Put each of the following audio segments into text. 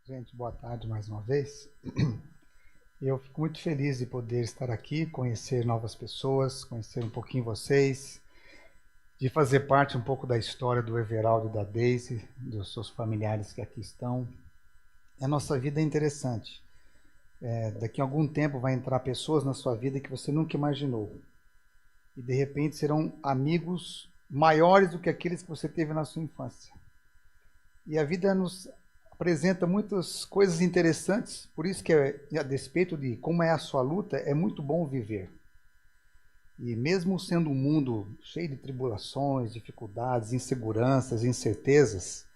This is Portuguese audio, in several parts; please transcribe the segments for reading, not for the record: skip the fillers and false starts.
Gente, boa tarde mais uma vez. Eu fico muito feliz de poder estar aqui, conhecer novas pessoas, conhecer um pouquinho vocês, de fazer parte um pouco da história do Everaldo e da Daisy, dos seus familiares que aqui estão. A nossa vida é interessante. Daqui a algum tempo vai entrar pessoas na sua vida que você nunca imaginou. E de repente serão amigos maiores do que aqueles que você teve na sua infância. E a vida nos apresenta muitas coisas interessantes, por isso que, a despeito de como é a sua luta, é muito bom viver. E mesmo sendo um mundo cheio de tribulações, dificuldades, inseguranças, incertezas,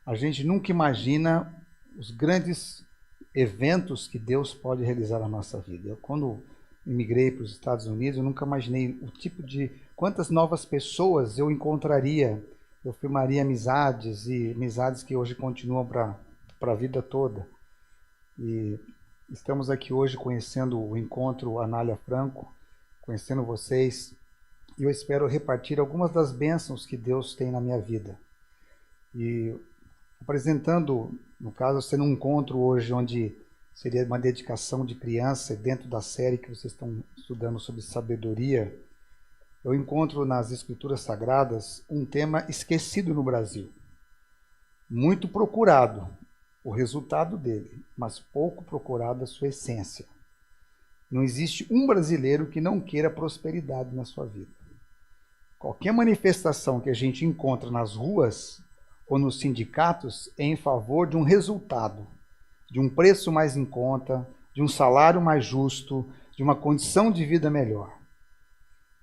a gente nunca imagina os grandes eventos que Deus pode realizar na nossa vida. Eu, quando imigrei para os Estados Unidos, eu nunca imaginei o tipo de quantas novas pessoas eu encontraria. Eu firmaria amizades e amizades que hoje continuam para a vida toda. E estamos aqui hoje conhecendo o encontro Anália Franco, conhecendo vocês, e eu espero repartir algumas das bênçãos que Deus tem na minha vida. E apresentando, no caso, sendo um encontro hoje onde seria uma dedicação de criança, dentro da série que vocês estão estudando sobre sabedoria, eu encontro nas Escrituras Sagradas um tema esquecido no Brasil. Muito procurado o resultado dele, mas pouco procurado a sua essência. Não existe um brasileiro que não queira prosperidade na sua vida. Qualquer manifestação que a gente encontra nas ruas ou nos sindicatos é em favor de um resultado, de um preço mais em conta, de um salário mais justo, de uma condição de vida melhor.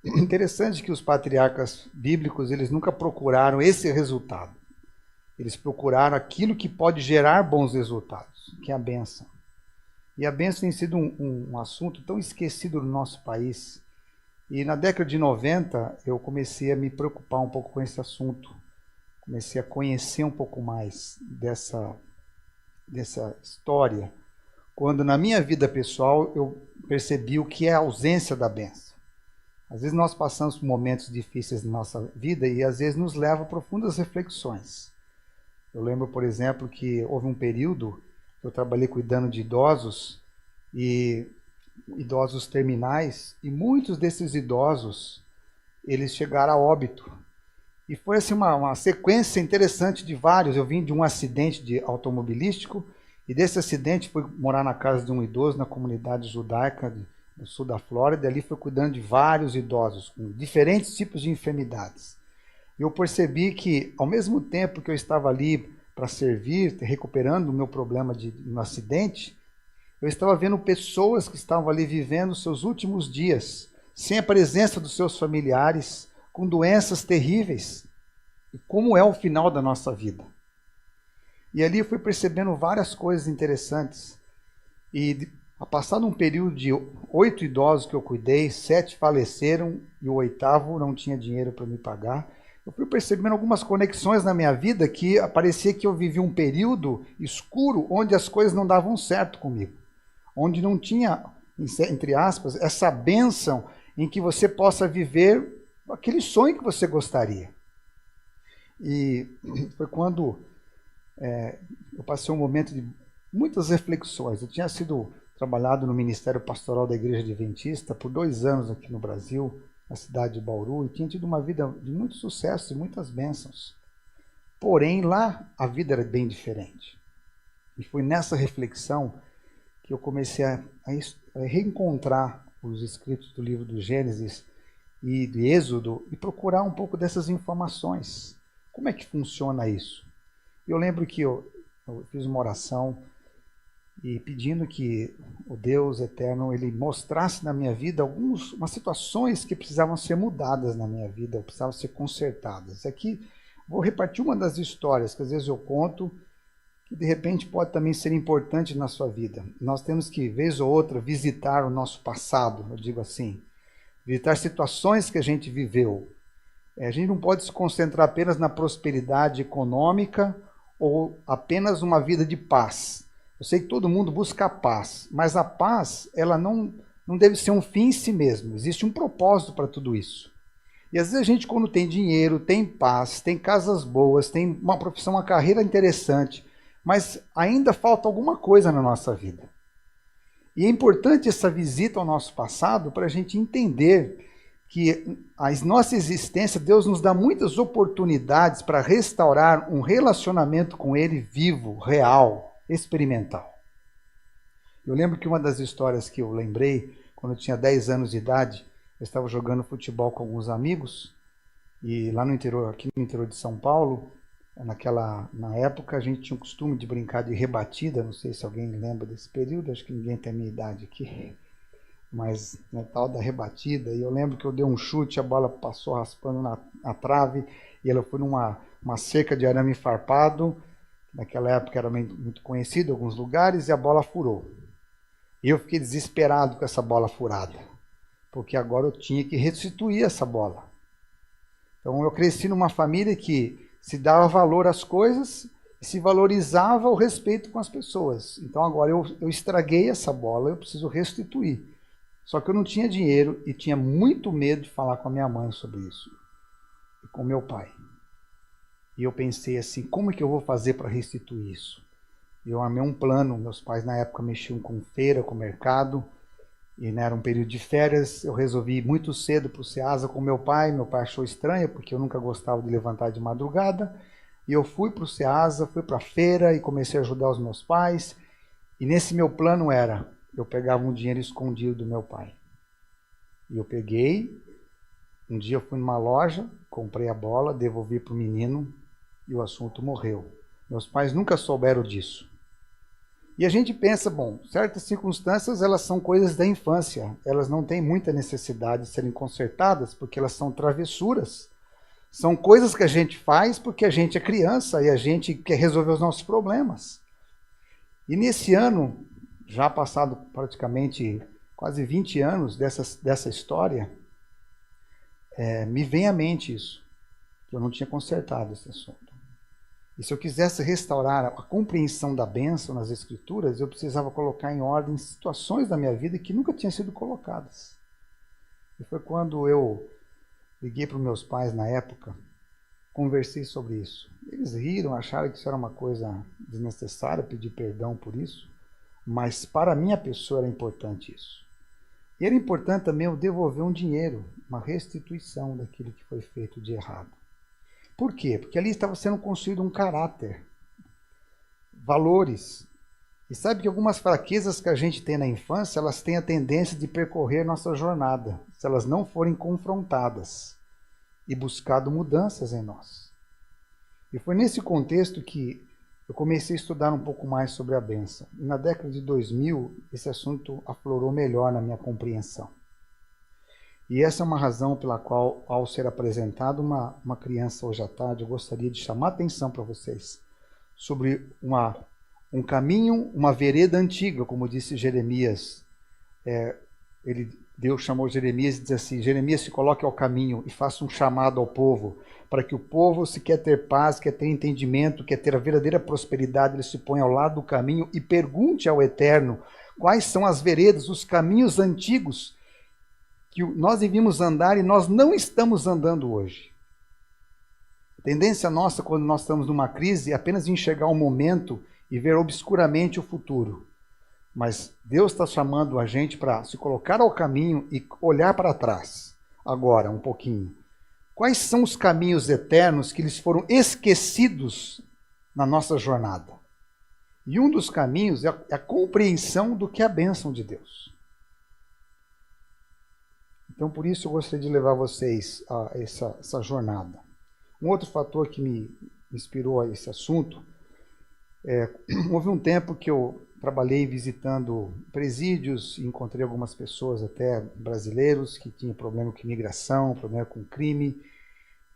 Interessante que os patriarcas bíblicos, eles nunca procuraram esse resultado. Eles procuraram aquilo que pode gerar bons resultados, que é a bênção. E a bênção tem sido um assunto tão esquecido no nosso país. E na década de 90, eu comecei a me preocupar um pouco com esse assunto. Comecei a conhecer um pouco mais dessa história, quando na minha vida pessoal eu percebi o que é a ausência da bênção. Às vezes nós passamos por momentos difíceis na nossa vida e às vezes nos leva a profundas reflexões. Eu lembro, por exemplo, que houve um período que eu trabalhei cuidando de idosos e idosos terminais, e muitos desses idosos, eles chegaram a óbito. E foi assim uma sequência interessante de vários. Eu vim de um acidente automobilístico e desse acidente fui morar na casa de um idoso na comunidade judaica do sul da Flórida, e ali fui cuidando de vários idosos com diferentes tipos de enfermidades. E eu percebi que, ao mesmo tempo que eu estava ali para servir, recuperando o meu problema de um acidente, eu estava vendo pessoas que estavam ali vivendo seus últimos dias, sem a presença dos seus familiares, com doenças terríveis. E como é o final da nossa vida. E ali eu fui percebendo várias coisas interessantes. E passado um período de 8 idosos que eu cuidei, 7 faleceram e o 8º não tinha dinheiro para me pagar. Eu fui percebendo algumas conexões na minha vida que parecia que eu vivia um período escuro onde as coisas não davam certo comigo. Onde não tinha, entre aspas, essa bênção em que você possa viver aquele sonho que você gostaria. E foi quando eu passei um momento de muitas reflexões. Eu tinha sido trabalhado no Ministério Pastoral da Igreja Adventista por 2 anos aqui no Brasil, na cidade de Bauru, e tinha tido uma vida de muito sucesso e muitas bênçãos. Porém, lá a vida era bem diferente. E foi nessa reflexão que eu comecei a reencontrar os escritos do livro do Gênesis e de Êxodo e procurar um pouco dessas informações. Como é que funciona isso? Eu lembro que eu fiz uma oração e pedindo que o Deus eterno ele mostrasse na minha vida algumas situações que precisavam ser mudadas na minha vida, precisavam ser consertadas. Aqui vou repartir uma das histórias que às vezes eu conto, que de repente pode também ser importante na sua vida. Nós temos que, vez ou outra, visitar o nosso passado, eu digo assim, visitar situações que a gente viveu. A gente não pode se concentrar apenas na prosperidade econômica ou apenas uma vida de paz. Eu sei que todo mundo busca a paz, mas a paz ela não deve ser um fim em si mesmo. Existe um propósito para tudo isso. E às vezes a gente, quando tem dinheiro, tem paz, tem casas boas, tem uma profissão, uma carreira interessante, mas ainda falta alguma coisa na nossa vida. E é importante essa visita ao nosso passado para a gente entender que a nossa existência, Deus nos dá muitas oportunidades para restaurar um relacionamento com Ele vivo, real, experimental. Eu lembro que uma das histórias que eu lembrei, quando eu tinha 10 anos de idade, eu estava jogando futebol com alguns amigos, e lá no interior, aqui no interior de São Paulo, na época a gente tinha o costume de brincar de rebatida, não sei se alguém lembra desse período, acho que ninguém tem a minha idade aqui, mas tal da rebatida, e eu lembro que eu dei um chute, a bola passou raspando na trave, e ela foi numa cerca de arame farpado, naquela época era muito conhecido em alguns lugares, e a bola furou. E eu fiquei desesperado com essa bola furada, porque agora eu tinha que restituir essa bola. Então eu cresci numa família que se dava valor às coisas e se valorizava o respeito com as pessoas. Então agora eu estraguei essa bola, eu preciso restituir. Só que eu não tinha dinheiro e tinha muito medo de falar com a minha mãe sobre isso. E com meu pai. E eu pensei assim, como é que eu vou fazer para restituir isso? E eu armei um plano, meus pais na época mexiam com feira, com mercado, e era um período de férias, eu resolvi ir muito cedo para o Ceasa com meu pai achou estranho, porque eu nunca gostava de levantar de madrugada, e eu fui para o Ceasa, fui para a feira e comecei a ajudar os meus pais, e nesse meu plano eu pegava um dinheiro escondido do meu pai. E eu peguei, um dia eu fui numa loja, comprei a bola, devolvi para o menino, e o assunto morreu. Meus pais nunca souberam disso. E a gente pensa, bom, certas circunstâncias elas são coisas da infância, elas não têm muita necessidade de serem consertadas, porque elas são travessuras, são coisas que a gente faz porque a gente é criança e a gente quer resolver os nossos problemas. E nesse ano, já passado praticamente quase 20 anos dessa história, me vem à mente isso, que eu não tinha consertado esse assunto. E se eu quisesse restaurar a compreensão da bênção nas Escrituras, eu precisava colocar em ordem situações da minha vida que nunca tinham sido colocadas. E foi quando eu liguei para os meus pais na época, conversei sobre isso. Eles riram, acharam que isso era uma coisa desnecessária, pedir perdão por isso, mas para a minha pessoa era importante isso. E era importante também eu devolver um dinheiro, uma restituição daquilo que foi feito de errado. Por quê? Porque ali estava sendo construído um caráter, valores. E sabe que algumas fraquezas que a gente tem na infância, elas têm a tendência de percorrer nossa jornada, se elas não forem confrontadas e buscado mudanças em nós. E foi nesse contexto que eu comecei a estudar um pouco mais sobre a bênção. E na década de 2000, esse assunto aflorou melhor na minha compreensão. E essa é uma razão pela qual, ao ser apresentado uma criança hoje à tarde, eu gostaria de chamar a atenção para vocês sobre um caminho, uma vereda antiga, como disse Jeremias. Deus chamou Jeremias e disse assim, Jeremias, se coloque ao caminho e faça um chamado ao povo, para que o povo, se quer ter paz, quer ter entendimento, quer ter a verdadeira prosperidade, ele se ponha ao lado do caminho e pergunte ao Eterno quais são as veredas, os caminhos antigos que nós devíamos andar e nós não estamos andando hoje. A tendência nossa, quando nós estamos numa crise, é apenas enxergar o momento e ver obscuramente o futuro. Mas Deus está chamando a gente para se colocar ao caminho e olhar para trás. Agora, um pouquinho. Quais são os caminhos eternos que eles foram esquecidos na nossa jornada? E um dos caminhos é a compreensão do que é a bênção de Deus. Então, por isso eu gostaria de levar vocês a essa jornada. Um outro fator que me inspirou a esse assunto, houve um tempo que eu trabalhei visitando presídios, e encontrei algumas pessoas até brasileiros que tinham problema com imigração, problema com crime,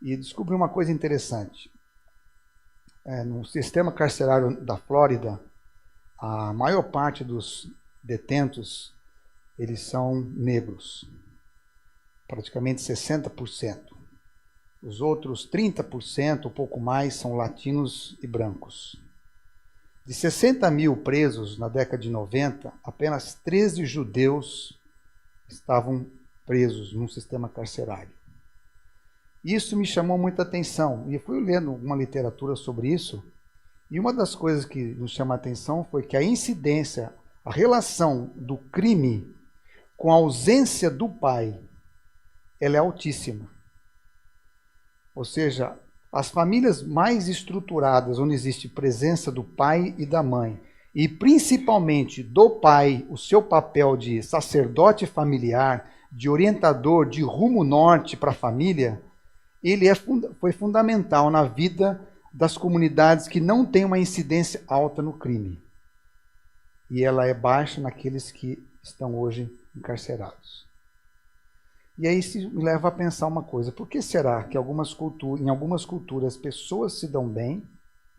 e descobri uma coisa interessante. No sistema carcerário da Flórida, a maior parte dos detentos, eles são negros. Praticamente 60%. Os outros 30%, um pouco mais, são latinos e brancos. De 60 mil presos na década de 90, apenas 13 judeus estavam presos num sistema carcerário. Isso me chamou muita atenção, e eu fui lendo uma literatura sobre isso, E uma das coisas que nos chama a atenção foi que a incidência, a relação do crime com a ausência do pai, ela é altíssima. Ou seja, as famílias mais estruturadas, onde existe presença do pai e da mãe, e principalmente do pai, o seu papel de sacerdote familiar, de orientador, de rumo norte para a família, ele foi fundamental na vida das comunidades que não têm uma incidência alta no crime. E ela é baixa naqueles que estão hoje encarcerados. E aí isso me leva a pensar uma coisa: por que será que em algumas culturas pessoas se dão bem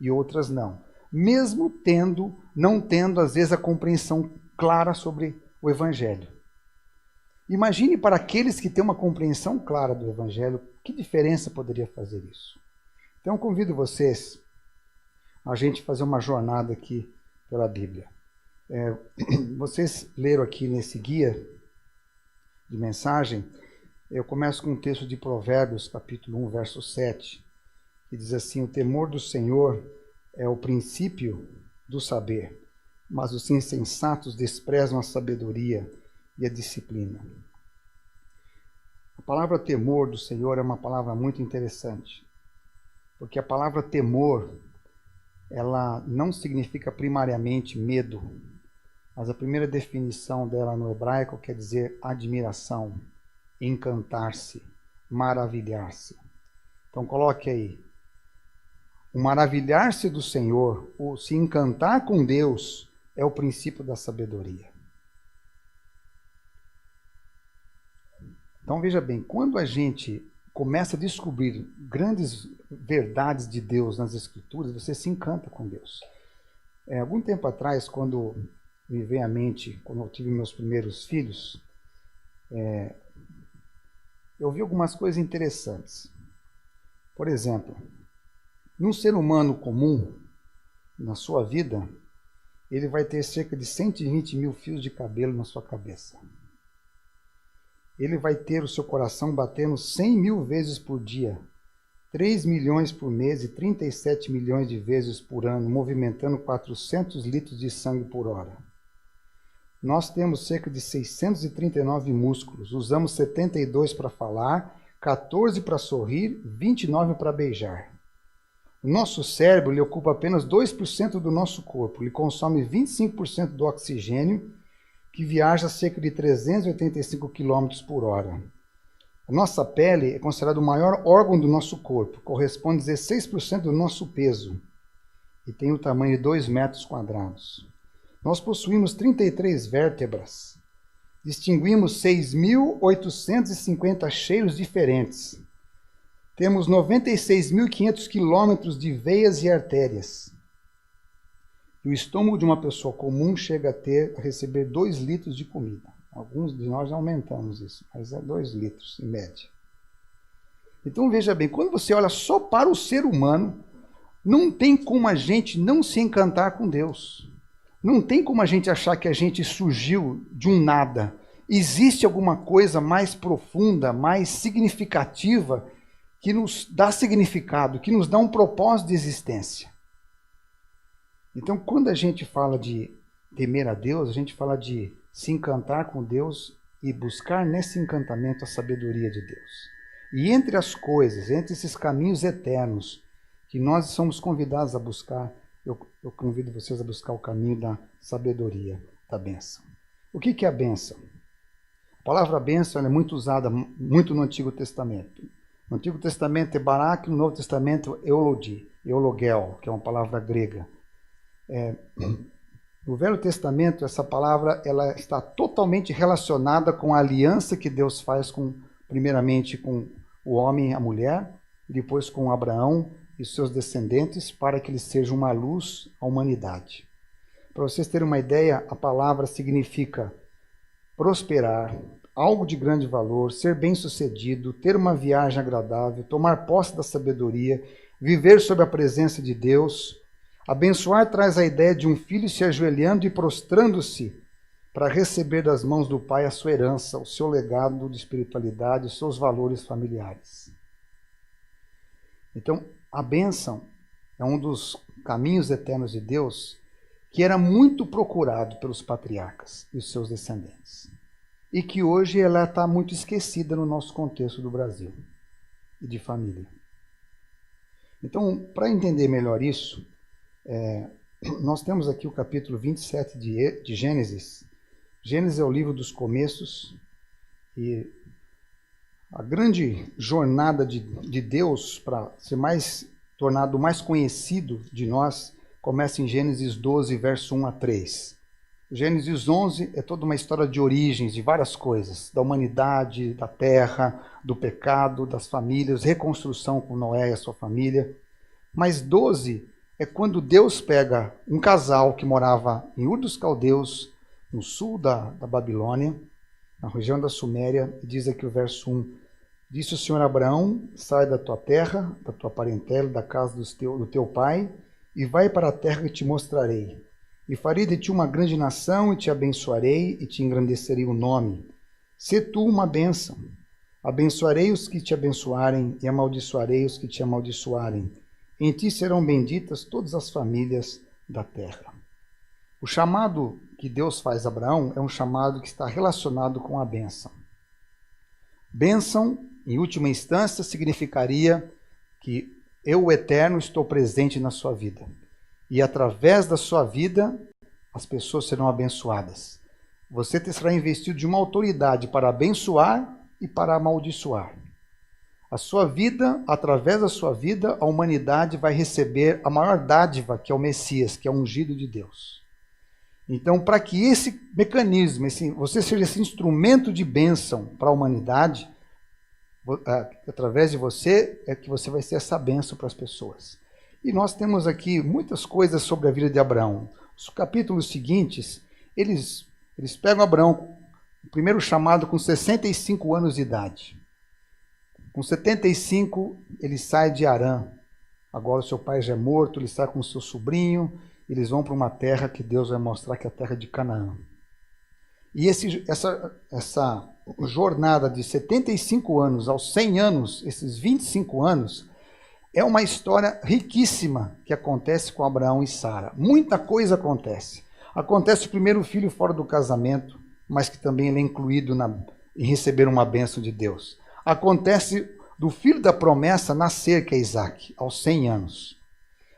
e outras não? Mesmo não tendo às vezes a compreensão clara sobre o Evangelho. Imagine para aqueles que têm uma compreensão clara do Evangelho, que diferença poderia fazer isso? Então eu convido vocês a gente fazer uma jornada aqui pela Bíblia. Vocês leram aqui nesse guia de mensagem, eu começo com um texto de Provérbios, capítulo 1, verso 7, que diz assim: o temor do Senhor é o princípio do saber, mas os insensatos desprezam a sabedoria e a disciplina. A palavra temor do Senhor é uma palavra muito interessante, porque a palavra temor, ela não significa primariamente medo, mas a primeira definição dela no hebraico quer dizer admiração, encantar-se, maravilhar-se. Então coloque aí: o maravilhar-se do Senhor, o se encantar com Deus, é o princípio da sabedoria. Então veja bem, quando a gente começa a descobrir grandes verdades de Deus nas Escrituras, você se encanta com Deus. Algum tempo atrás, quando me veio à mente, quando eu tive meus primeiros filhos, eu vi algumas coisas interessantes. Por exemplo, num ser humano comum, na sua vida, ele vai ter cerca de 120 mil fios de cabelo na sua cabeça. Ele vai ter o seu coração batendo 100 mil vezes por dia, 3 milhões por mês e 37 milhões de vezes por ano, movimentando 400 litros de sangue por hora. Nós temos cerca de 639 músculos, usamos 72 para falar, 14 para sorrir, 29 para beijar. O nosso cérebro ele ocupa apenas 2% do nosso corpo, ele consome 25% do oxigênio, que viaja a cerca de 385 km por hora. A nossa pele é considerada o maior órgão do nosso corpo, corresponde a 16% do nosso peso e tem o tamanho de 2 metros quadrados. Nós possuímos 33 vértebras, distinguimos 6.850 cheiros diferentes, temos 96.500 quilômetros de veias e artérias. E o estômago de uma pessoa comum chega a receber 2 litros de comida. Alguns de nós já aumentamos isso, mas é 2 litros em média. Então veja bem, quando você olha só para o ser humano, não tem como a gente não se encantar com Deus. Não tem como a gente achar que a gente surgiu de um nada. Existe alguma coisa mais profunda, mais significativa, que nos dá significado, que nos dá um propósito de existência. Então, quando a gente fala de temer a Deus, a gente fala de se encantar com Deus e buscar nesse encantamento a sabedoria de Deus. E entre as coisas, entre esses caminhos eternos que nós somos convidados a buscar, eu convido vocês a buscar o caminho da sabedoria, da bênção. O que é a bênção? A palavra bênção é muito usada muito no Antigo Testamento. No Antigo Testamento é barak, no Novo Testamento é eulogel, que é uma palavra grega. No Velho Testamento, essa palavra ela está totalmente relacionada com a aliança que Deus faz primeiramente com o homem e a mulher, e depois com Abraão e seus descendentes, para que eles sejam uma luz à humanidade. Para vocês terem uma ideia, a palavra significa prosperar, algo de grande valor, ser bem-sucedido, ter uma viagem agradável, tomar posse da sabedoria, viver sob a presença de Deus. Abençoar traz a ideia de um filho se ajoelhando e prostrando-se para receber das mãos do pai a sua herança, o seu legado de espiritualidade, os seus valores familiares. Então, a bênção é um dos caminhos eternos de Deus que era muito procurado pelos patriarcas e os seus descendentes. E que hoje ela está muito esquecida no nosso contexto do Brasil e de família. Então, para entender melhor isso, nós temos aqui o capítulo 27 de Gênesis. Gênesis é o livro dos começos e a grande jornada de Deus para ser tornado mais conhecido de nós começa em Gênesis 12, verso 1 a 3. Gênesis 11 é toda uma história de origens de várias coisas, da humanidade, da terra, do pecado, das famílias, reconstrução com Noé e a sua família. Mas 12 é quando Deus pega um casal que morava em Ur dos Caldeus, no sul da Babilônia, na região da Suméria, e diz aqui o verso 1, disse o Senhor a Abraão, sai da tua terra, da tua parentela, da casa do teu pai, e vai para a terra que te mostrarei. E farei de ti uma grande nação, e te abençoarei, e te engrandecerei o nome. Sê tu uma bênção. Abençoarei os que te abençoarem, e amaldiçoarei os que te amaldiçoarem. Em ti serão benditas todas as famílias da terra. O chamado que Deus faz a Abraão é um chamado que está relacionado com a bênção. Bênção, em última instância, significaria que eu, o Eterno, estou presente na sua vida. E através da sua vida, as pessoas serão abençoadas. Você será investido de uma autoridade para abençoar e para amaldiçoar. A sua vida, através da sua vida, a humanidade vai receber a maior dádiva, que é o Messias, que é o ungido de Deus. Então, para que esse mecanismo, você seja esse instrumento de bênção para a humanidade, através de você, é que você vai ser essa bênção para as pessoas. E nós temos aqui muitas coisas sobre a vida de Abraão. Os capítulos seguintes, eles pegam Abraão, o primeiro chamado, com 65 anos de idade. Com 75, ele sai de Harã. Agora o seu pai já é morto, ele sai com o seu sobrinho, eles vão para uma terra que Deus vai mostrar que é a terra de Canaã. E essa jornada de 75 anos aos 100 anos, esses 25 anos, é uma história riquíssima que acontece com Abraão e Sara. Muita coisa acontece. Acontece o primeiro filho fora do casamento, mas que também ele é incluído em receber uma bênção de Deus. Acontece do filho da promessa nascer, que é Isaac, aos 100 anos.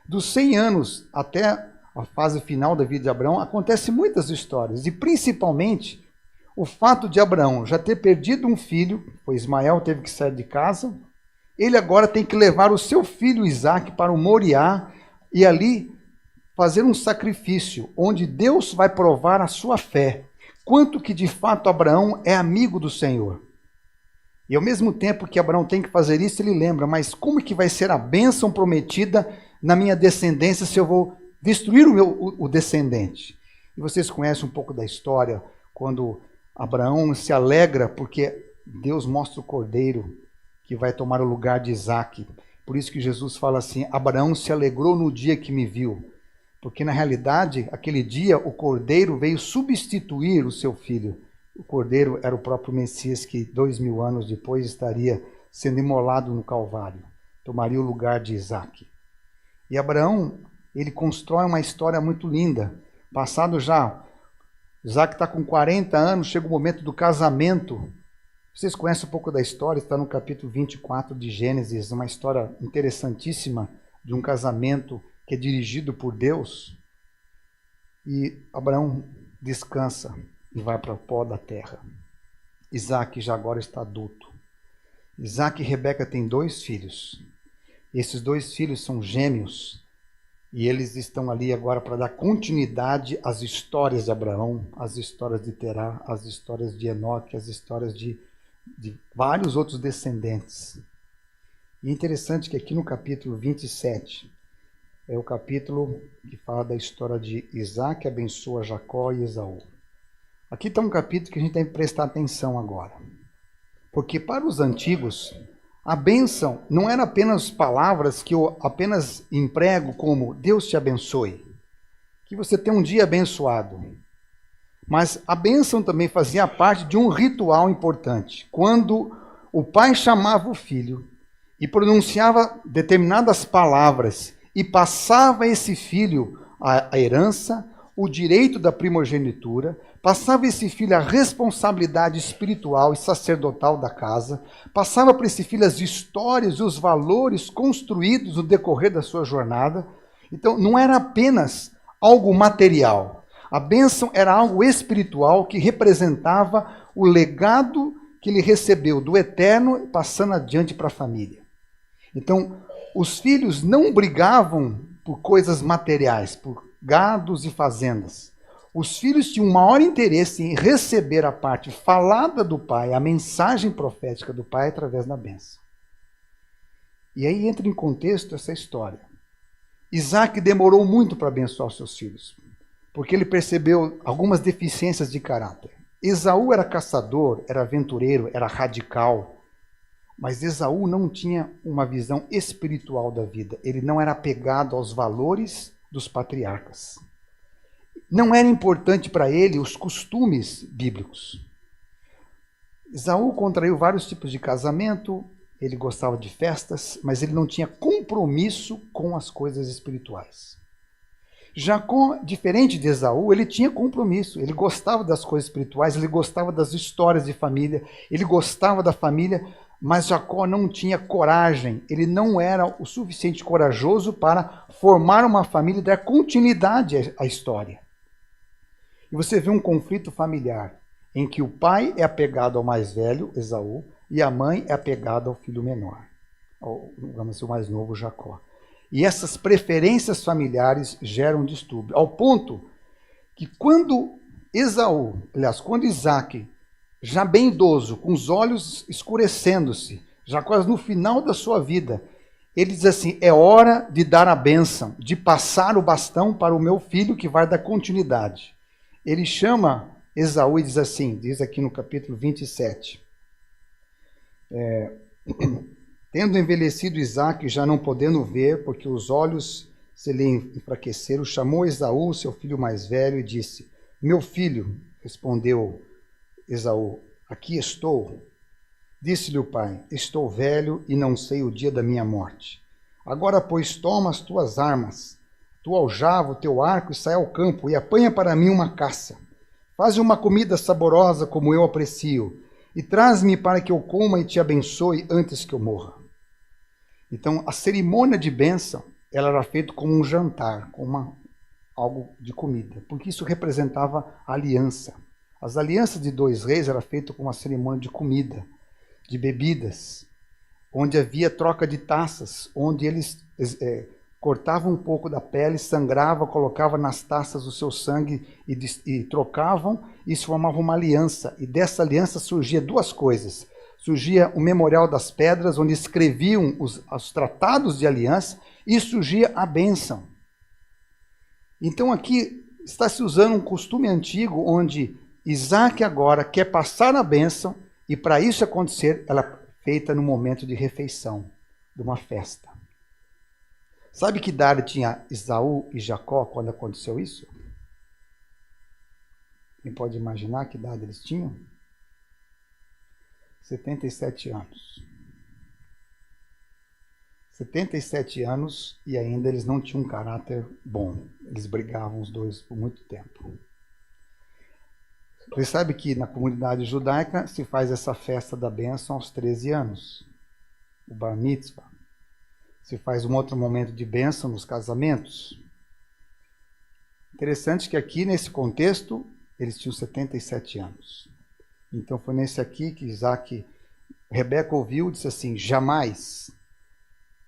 Dos 100 anos até a fase final da vida de Abraão, acontecem muitas histórias, e principalmente o fato de Abraão já ter perdido um filho, pois Ismael teve que sair de casa. Ele agora tem que levar o seu filho Isaac para o Moriá e ali fazer um sacrifício, onde Deus vai provar a sua fé, quanto que de fato Abraão é amigo do Senhor. E ao mesmo tempo que Abraão tem que fazer isso, ele lembra, mas como que vai ser a bênção prometida na minha descendência se eu vou destruir o descendente? E vocês conhecem um pouco da história, quando Abraão se alegra porque Deus mostra o cordeiro que vai tomar o lugar de Isaac. Por isso que Jesus fala assim, Abraão se alegrou no dia que me viu. Porque na realidade, aquele dia, o cordeiro veio substituir o seu filho. O cordeiro era o próprio Messias que 2000 anos depois estaria sendo imolado no Calvário. Tomaria o lugar de Isaac. E Abraão, ele constrói uma história muito linda. Passado já, Isaac está com 40 anos, chega o momento do casamento. Vocês conhecem um pouco da história, está no capítulo 24 de Gênesis, uma história interessantíssima de um casamento que é dirigido por Deus. E Abraão descansa e vai para o pó da terra. Isaac já agora está adulto. Isaac e Rebeca têm 2 filhos. Esses 2 filhos são gêmeos. E eles estão ali agora para dar continuidade às histórias de Abraão, às histórias de Terá, às histórias de Enoque, às histórias de vários outros descendentes. E é interessante que aqui no capítulo 27, é o capítulo que fala da história de Isaac, abençoa Jacó e Esaú. Aqui está um capítulo que a gente tem que prestar atenção agora. Porque para os antigos, a bênção não era apenas palavras que eu apenas emprego como Deus te abençoe, que você tenha um dia abençoado. Mas a bênção também fazia parte de um ritual importante. Quando o pai chamava o filho e pronunciava determinadas palavras e passava a esse filho a herança, o direito da primogenitura, passava a esse filho a responsabilidade espiritual e sacerdotal da casa, passava para esse filho as histórias e os valores construídos no decorrer da sua jornada. Então, não era apenas algo material. A bênção era algo espiritual que representava o legado que ele recebeu do Eterno, passando adiante para a família. Então, os filhos não brigavam por coisas materiais, por gados e fazendas. Os filhos tinham um maior interesse em receber a parte falada do pai, a mensagem profética do pai através da bênção. E aí entra em contexto essa história. Isaac demorou muito para abençoar os seus filhos, porque ele percebeu algumas deficiências de caráter. Esaú era caçador, era aventureiro, era radical, mas Esaú não tinha uma visão espiritual da vida. Ele não era apegado aos valores dos patriarcas. Não era importante para ele os costumes bíblicos. Esaú contraiu vários tipos de casamento, ele gostava de festas, mas ele não tinha compromisso com as coisas espirituais. Jacó, diferente de Esaú, ele tinha compromisso, ele gostava das coisas espirituais, ele gostava das histórias de família, ele gostava da família, mas Jacó não tinha coragem, ele não era o suficiente corajoso para formar uma família e dar continuidade à história. E você vê um conflito familiar, em que o pai é apegado ao mais velho, Esaú, e a mãe é apegada ao filho menor, vamos dizer, o mais novo, Jacó. E essas preferências familiares geram distúrbio, ao ponto que quando Isaac, já bem idoso, com os olhos escurecendo-se, já quase no final da sua vida, ele diz assim, é hora de dar a bênção, de passar o bastão para o meu filho que vai dar continuidade. Ele chama Esaú e diz assim, diz aqui no capítulo 27, tendo envelhecido Isaque, já não podendo ver, porque os olhos se lhe enfraqueceram, chamou Esaú, seu filho mais velho, e disse, meu filho, respondeu Esaú, aqui estou. Disse-lhe o pai, estou velho e não sei o dia da minha morte. Agora, pois, toma as tuas armas, tua aljava, o teu arco, e sai ao campo, e apanha para mim uma caça. Faze uma comida saborosa como eu aprecio, e traz-me para que eu coma e te abençoe antes que eu morra. Então, a cerimônia de bênção, ela era feita como um jantar, como algo de comida, porque isso representava aliança. As alianças de dois reis eram feitas com uma cerimônia de comida, de bebidas, onde havia troca de taças, onde eles cortavam um pouco da pele, sangravam, colocavam nas taças o seu sangue e trocavam, e isso formava uma aliança. E dessa aliança surgia duas coisas. Surgia o memorial das pedras, onde escreviam os tratados de aliança, e surgia a bênção. Então aqui está se usando um costume antigo, onde Isaac agora quer passar a bênção, e para isso acontecer, ela é feita no momento de refeição, de uma festa. Sabe que idade tinha Esaú e Jacó quando aconteceu isso? Quem pode imaginar que idade eles tinham? 77 anos. 77 anos e ainda eles não tinham um caráter bom. Eles brigavam os dois por muito tempo. Você sabe que na comunidade judaica se faz essa festa da bênção aos 13 anos. O Bar Mitzvah. Se faz um outro momento de bênção nos casamentos. Interessante que aqui, nesse contexto, eles tinham 77 anos. Então foi nesse aqui que Rebeca ouviu e disse assim, jamais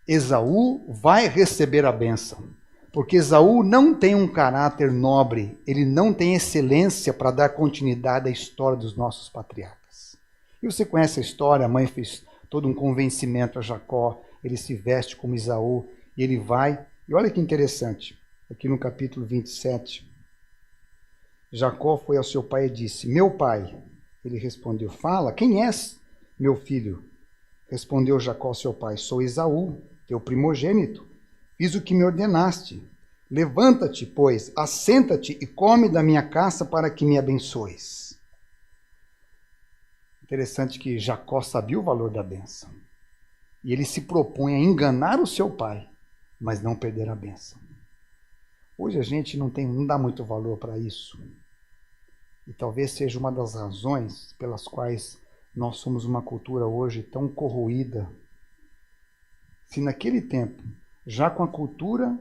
Esaú vai receber a bênção. Porque Esaú não tem um caráter nobre, ele não tem excelência para dar continuidade à história dos nossos patriarcas. E você conhece a história, a mãe fez todo um convencimento a Jacó, ele se veste como Esaú, e ele vai. E olha que interessante, aqui no capítulo 27, Jacó foi ao seu pai e disse, meu pai. Ele respondeu, fala, quem és, meu filho? Respondeu Jacó ao seu pai, sou Esaú, teu primogênito. Fiz o que me ordenaste. Levanta-te, pois, assenta-te e come da minha caça para que me abençoes. Interessante que Jacó sabia o valor da bênção. E ele se propõe a enganar o seu pai. mas não perder a bênção. Hoje a gente não dá muito valor para isso. E talvez seja uma das razões pelas quais nós somos uma cultura hoje tão corroída. Se naquele tempo, já com a cultura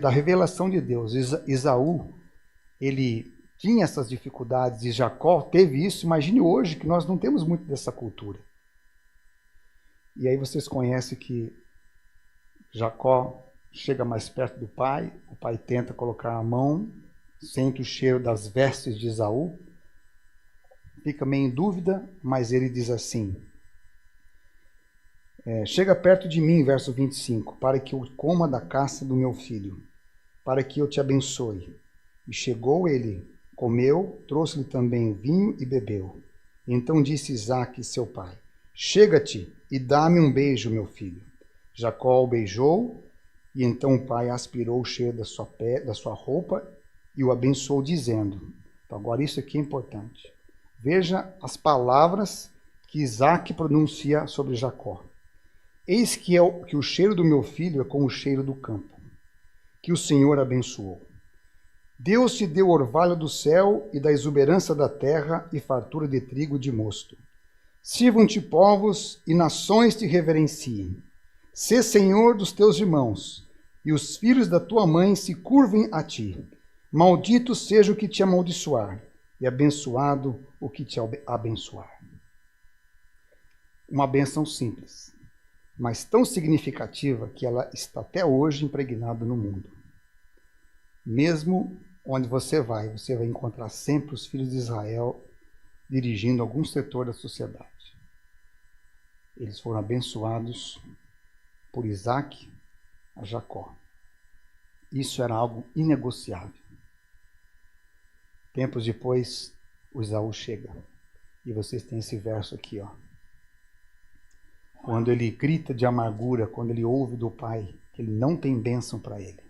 da revelação de Deus, Esaú, ele tinha essas dificuldades e Jacó teve isso, imagine hoje que nós não temos muito dessa cultura. E aí vocês conhecem que Jacó chega mais perto do pai, o pai tenta colocar a mão, sente o cheiro das vestes de Esaú, fica meio em dúvida, mas ele diz assim, chega perto de mim, verso 25, para que eu coma da caça do meu filho, para que eu te abençoe. E chegou ele, comeu, trouxe-lhe também vinho e bebeu. Então disse Isaque, seu pai, chega-te e dá-me um beijo, meu filho. Jacó o beijou, e então o pai aspirou o cheiro da sua roupa e o abençoou, dizendo, então agora isso aqui é importante, veja as palavras que Isaque pronuncia sobre Jacó. Eis que o cheiro do meu filho é como o cheiro do campo, que o Senhor abençoou. Deus te deu orvalho do céu e da exuberância da terra e fartura de trigo e de mosto. Sirvam-te povos e nações te reverenciem. Sê senhor dos teus irmãos, e os filhos da tua mãe se curvem a ti. Maldito seja o que te amaldiçoar, e abençoado o que te abençoar. Uma bênção simples, mas tão significativa que ela está até hoje impregnada no mundo. Mesmo onde você vai encontrar sempre os filhos de Israel dirigindo algum setor da sociedade. Eles foram abençoados por Isaque a Jacó. Isso era algo inegociável. Tempos depois, o Esaú chega. E vocês têm esse verso aqui, ó. Quando ele grita de amargura, quando ele ouve do pai que ele não tem bênção para ele.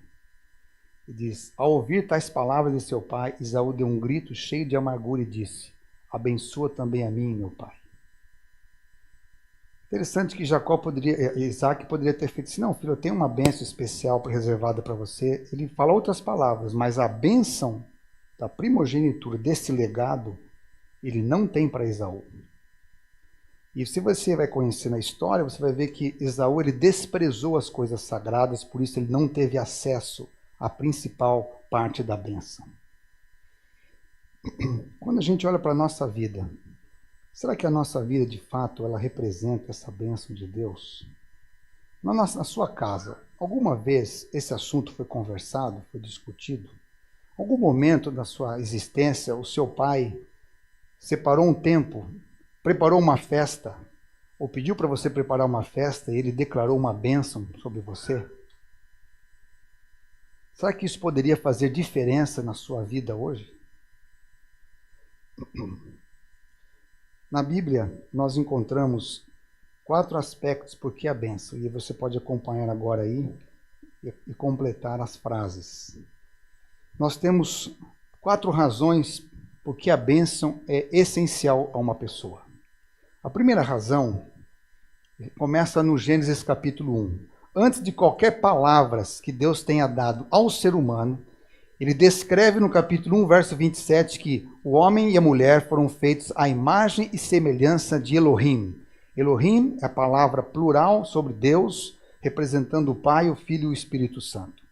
Ele diz, ao ouvir tais palavras de seu pai, Esaú deu um grito cheio de amargura e disse, abençoa também a mim, meu pai. Interessante que Isaque poderia ter feito assim, não, filho, eu tenho uma bênção especial reservada para você. Ele fala outras palavras, mas a bênção da primogenitura desse legado, ele não tem para Esaú. E se você vai conhecer na história, você vai ver que Esaú ele desprezou as coisas sagradas, por isso ele não teve acesso à principal parte da bênção. Quando a gente olha para a nossa vida, será que a nossa vida, de fato, ela representa essa bênção de Deus? Na sua casa, alguma vez esse assunto foi conversado, foi discutido? Algum momento da sua existência, o seu pai separou um tempo, preparou uma festa, ou pediu para você preparar uma festa e ele declarou uma bênção sobre você? Será que isso poderia fazer diferença na sua vida hoje? Na Bíblia, nós encontramos 4 aspectos por que a bênção, e você pode acompanhar agora aí e completar as frases. Nós temos 4 razões por que a bênção é essencial a uma pessoa. A primeira razão começa no Gênesis capítulo 1. Antes de qualquer palavras que Deus tenha dado ao ser humano, ele descreve no capítulo 1, verso 27, que o homem e a mulher foram feitos à imagem e semelhança de Elohim. Elohim é a palavra plural sobre Deus, representando o Pai, o Filho e o Espírito Santo.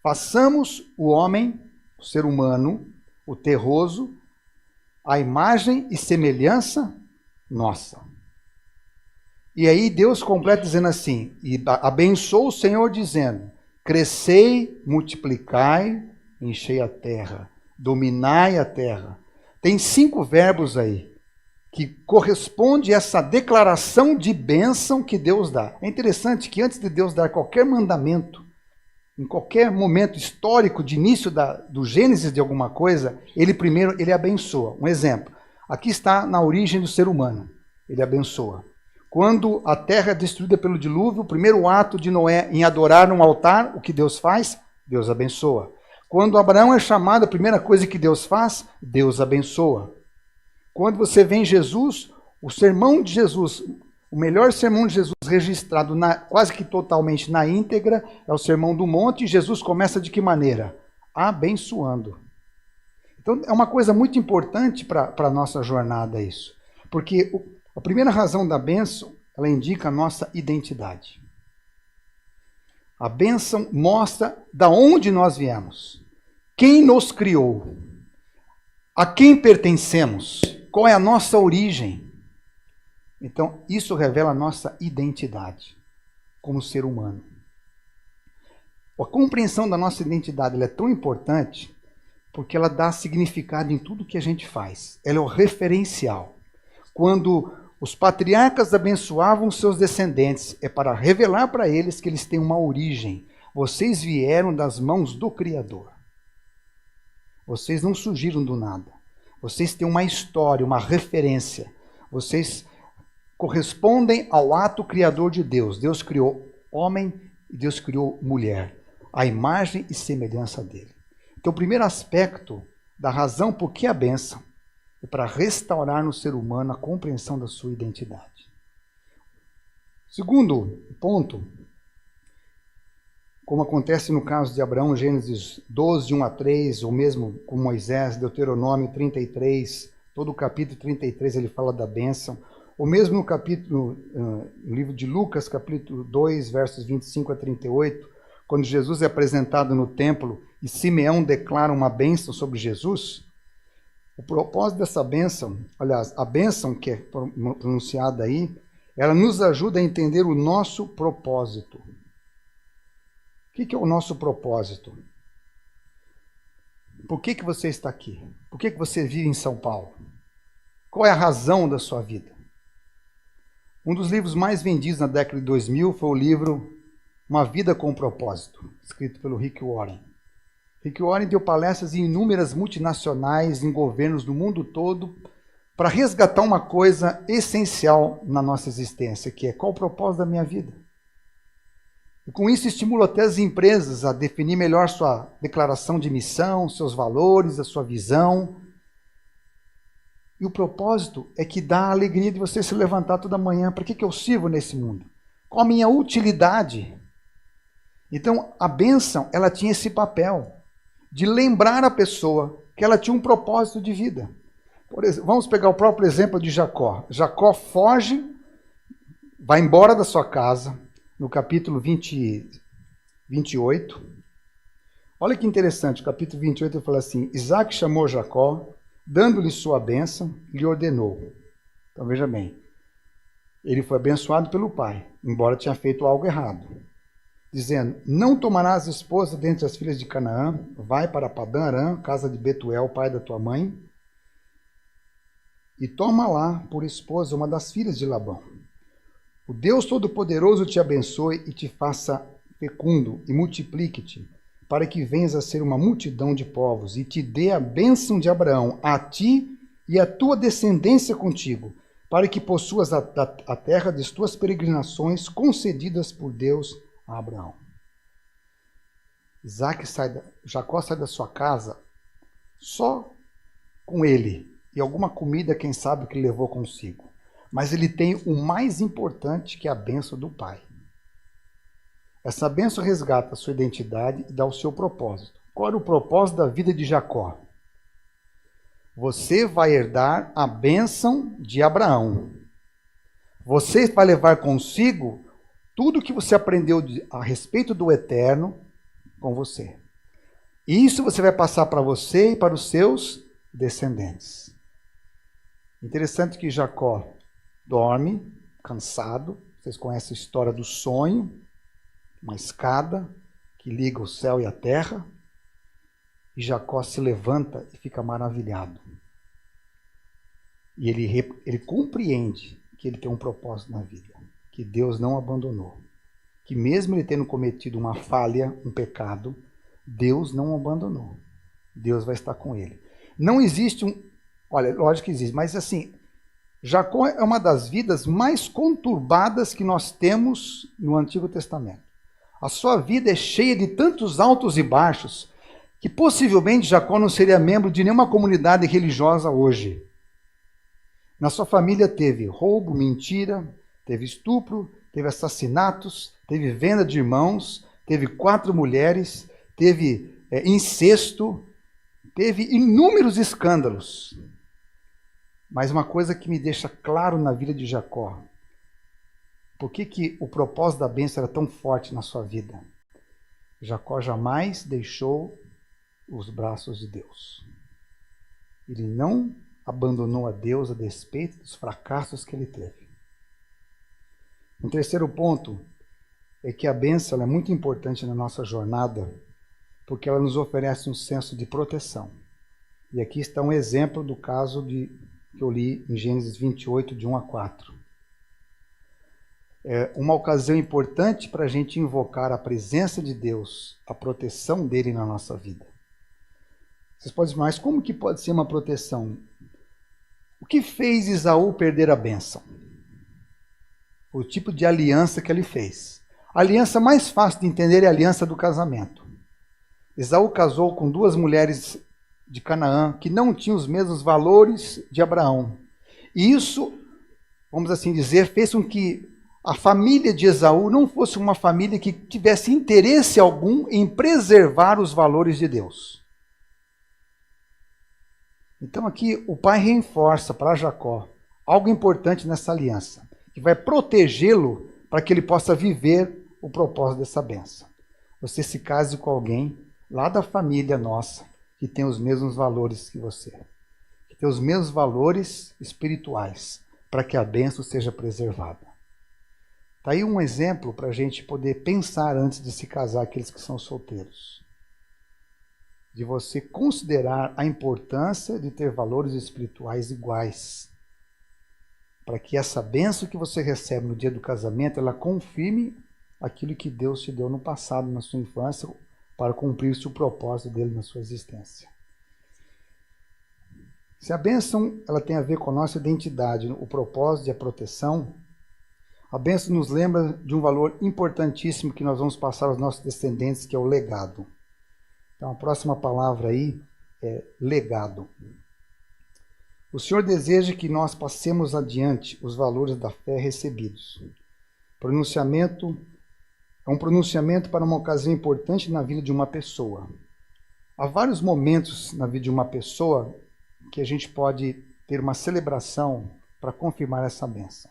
Façamos o homem, o ser humano, o terroso, à imagem e semelhança nossa. E aí Deus completa dizendo assim, e abençoou o Senhor dizendo, crescei, multiplicai, enchei a terra, dominai a terra. Tem 5 verbos aí, que corresponde a essa declaração de bênção que Deus dá. É interessante que antes de Deus dar qualquer mandamento, em qualquer momento histórico de início do Gênesis de alguma coisa, ele abençoa. Um exemplo, aqui está na origem do ser humano, ele abençoa. Quando a terra é destruída pelo dilúvio, o primeiro ato de Noé em adorar um altar, o que Deus faz? Deus abençoa. Quando Abraão é chamado, a primeira coisa que Deus faz? Deus abençoa. Quando você vê em Jesus, o sermão de Jesus, O melhor sermão de Jesus registrado quase que totalmente na íntegra é o Sermão do Monte, e Jesus começa de que maneira? Abençoando. Então é uma coisa muito importante para a nossa jornada isso. Porque a primeira razão da bênção, ela indica a nossa identidade. A bênção mostra da onde nós viemos, quem nos criou, a quem pertencemos, qual é a nossa origem. Então, isso revela a nossa identidade como ser humano. A compreensão da nossa identidade ela é tão importante porque ela dá significado em tudo que a gente faz. Ela é o referencial. Quando os patriarcas abençoavam seus descendentes, é para revelar para eles que eles têm uma origem. Vocês vieram das mãos do Criador. Vocês não surgiram do nada. Vocês têm uma história, uma referência. Vocês correspondem ao ato criador de Deus. Deus criou homem e Deus criou mulher, a imagem e semelhança dele. Então, o primeiro aspecto da razão por que a bênção é para restaurar no ser humano a compreensão da sua identidade. Segundo ponto, como acontece no caso de Abraão, Gênesis 12, 1 a 3, ou mesmo com Moisés, Deuteronômio 33, todo o capítulo 33 ele fala da bênção, ou mesmo no capítulo, no livro de Lucas, capítulo 2, versos 25 a 38, quando Jesus é apresentado no templo e Simeão declara uma bênção sobre Jesus, o propósito dessa bênção, aliás, a bênção que é pronunciada aí, ela nos ajuda a entender o nosso propósito. O que é o nosso propósito? Por que você está aqui? Por que você vive em São Paulo? Qual é a razão da sua vida? Um dos livros mais vendidos na década de 2000 foi o livro Uma Vida com Propósito, escrito pelo Rick Warren. Rick Warren deu palestras em inúmeras multinacionais, em governos do mundo todo, para resgatar uma coisa essencial na nossa existência, que é qual o propósito da minha vida. E com isso estimula até as empresas a definir melhor sua declaração de missão, seus valores, a sua visão. E o propósito é que dá a alegria de você se levantar toda manhã. Para que eu sirvo nesse mundo? Qual a minha utilidade? Então, a bênção, ela tinha esse papel de lembrar a pessoa que ela tinha um propósito de vida. Por exemplo, vamos pegar o próprio exemplo de Jacó. Jacó foge, vai embora da sua casa, no capítulo 28. Olha que interessante, o capítulo 28 ele fala assim, Isaac chamou Jacó, dando-lhe sua bênção, lhe ordenou. Então veja bem, ele foi abençoado pelo pai, embora tenha feito algo errado. Dizendo, não tomarás esposa dentre as filhas de Canaã, vai para Padã Arã, casa de Betuel, pai da tua mãe, e toma lá por esposa uma das filhas de Labão. O Deus Todo-Poderoso te abençoe e te faça fecundo e multiplique-te, para que venhas a ser uma multidão de povos, e te dê a bênção de Abraão, a ti e a tua descendência contigo, para que possuas a terra das tuas peregrinações concedidas por Deus a Abraão. Jacó sai da sua casa só com ele e alguma comida, quem sabe, que levou consigo. Mas ele tem o mais importante, que é a bênção do pai. Essa bênção resgata a sua identidade e dá o seu propósito. Qual era o propósito da vida de Jacó? Você vai herdar a bênção de Abraão. Você vai levar consigo tudo que você aprendeu a respeito do eterno com você. E isso você vai passar para você e para os seus descendentes. Interessante que Jacó dorme, cansado. Vocês conhecem a história do sonho. Uma escada que liga o céu e a terra. E Jacó se levanta e fica maravilhado. E ele compreende que ele tem um propósito na vida. Que Deus não abandonou. Que mesmo ele tendo cometido uma falha, um pecado, Deus não o abandonou. Deus vai estar com ele. Não existe Olha, lógico que existe, mas assim, Jacó é uma das vidas mais conturbadas que nós temos no Antigo Testamento. A sua vida é cheia de tantos altos e baixos que possivelmente Jacó não seria membro de nenhuma comunidade religiosa hoje. Na sua família teve roubo, mentira, Teve estupro, teve assassinatos, teve venda de irmãos, teve 4 mulheres, teve incesto, teve inúmeros escândalos. Mas uma coisa que me deixa claro na vida de Jacó, por que o propósito da bênção era tão forte na sua vida? Jacó jamais deixou os braços de Deus. Ele não abandonou a Deus a despeito dos fracassos que ele teve. Um terceiro ponto é que a bênção é muito importante na nossa jornada, porque ela nos oferece um senso de proteção. E aqui está um exemplo do caso que eu li em Gênesis 28, de 1 a 4. É uma ocasião importante para a gente invocar a presença de Deus, a proteção dele na nossa vida. Vocês podem dizer, mas como que pode ser uma proteção? O que fez Esaú perder a bênção? O tipo de aliança que ele fez. A aliança mais fácil de entender é a aliança do casamento. Esaú casou com 2 mulheres de Canaã que não tinham os mesmos valores de Abraão. E isso, vamos assim dizer, fez com que a família de Esaú não fosse uma família que tivesse interesse algum em preservar os valores de Deus. Então aqui o pai reforça para Jacó algo importante nessa aliança, que vai protegê-lo para que ele possa viver o propósito dessa bênção. Você se case com alguém lá da família nossa, que tem os mesmos valores que você, que tem os mesmos valores espirituais, para que a bênção seja preservada. Está aí um exemplo para a gente poder pensar antes de se casar, aqueles que são solteiros. De você considerar a importância de ter valores espirituais iguais, para que essa bênção que você recebe no dia do casamento, ela confirme aquilo que Deus te deu no passado, na sua infância, para cumprir-se o propósito dele na sua existência. Se a bênção ela tem a ver com a nossa identidade, o propósito e a proteção, a bênção nos lembra de um valor importantíssimo que nós vamos passar aos nossos descendentes, que é o legado. Então a próxima palavra aí é legado. O Senhor deseja que nós passemos adiante os valores da fé recebidos. Pronunciamento é um pronunciamento para uma ocasião importante na vida de uma pessoa. Há vários momentos na vida de uma pessoa que a gente pode ter uma celebração para confirmar essa bênção.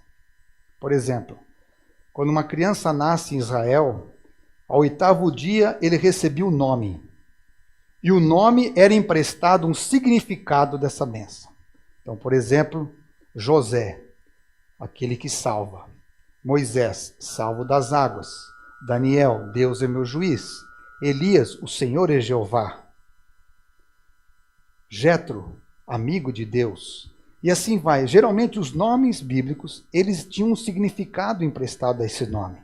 Por exemplo, quando uma criança nasce em Israel, ao 8º dia ele recebia o nome. E o nome era emprestado um significado dessa bênção. Então, por exemplo, José, aquele que salva. Moisés, salvo das águas. Daniel, Deus é meu juiz. Elias, o Senhor é Jeová. Jetro, amigo de Deus. E assim vai. Geralmente os nomes bíblicos, eles tinham um significado emprestado a esse nome.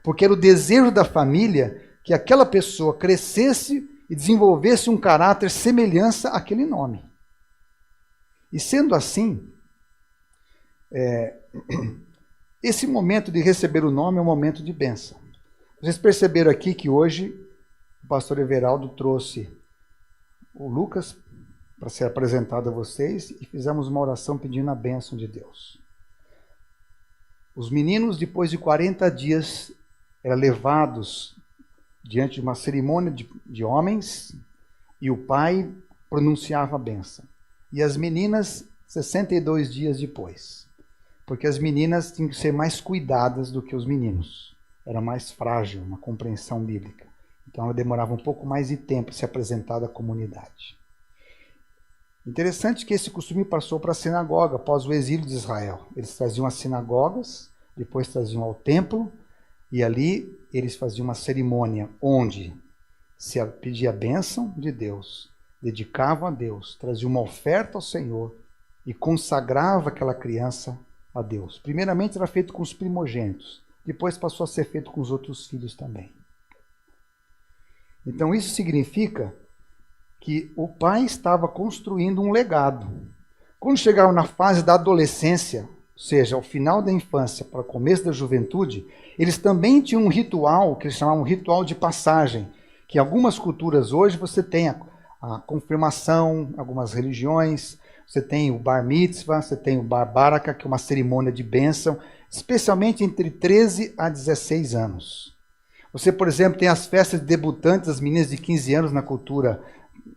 Porque era o desejo da família que aquela pessoa crescesse e desenvolvesse um caráter semelhança àquele nome. E sendo assim, esse momento de receber o nome é um momento de bênção. Vocês perceberam aqui que hoje o pastor Everaldo trouxe o Lucas para ser apresentado a vocês e fizemos uma oração pedindo a bênção de Deus. Os meninos, depois de 40 dias, eram levados diante de uma cerimônia de homens e o pai pronunciava a bênção. E as meninas, 62 dias depois. Porque as meninas tinham que ser mais cuidadas do que os meninos. Era mais frágil na compreensão bíblica. Então ela demorava um pouco mais de tempo para se apresentar à comunidade. Interessante que esse costume passou para a sinagoga após o exílio de Israel. Eles traziam as sinagogas, depois traziam ao templo, e ali eles faziam uma cerimônia onde se pedia a bênção de Deus, dedicavam a Deus, traziam uma oferta ao Senhor e consagrava aquela criança a Deus. Primeiramente era feito com os primogênitos, depois passou a ser feito com os outros filhos também. Então isso significa que o pai estava construindo um legado. Quando chegaram na fase da adolescência, ou seja, ao final da infância para o começo da juventude, eles também tinham um ritual, que eles chamavam ritual de passagem, que em algumas culturas hoje você tem a confirmação, algumas religiões, Você tem o bar mitzvah, você tem o bar baraka, que é uma cerimônia de bênção, especialmente entre 13 a 16 anos. Você, por exemplo, tem as festas de debutantes, as meninas de 15 anos na cultura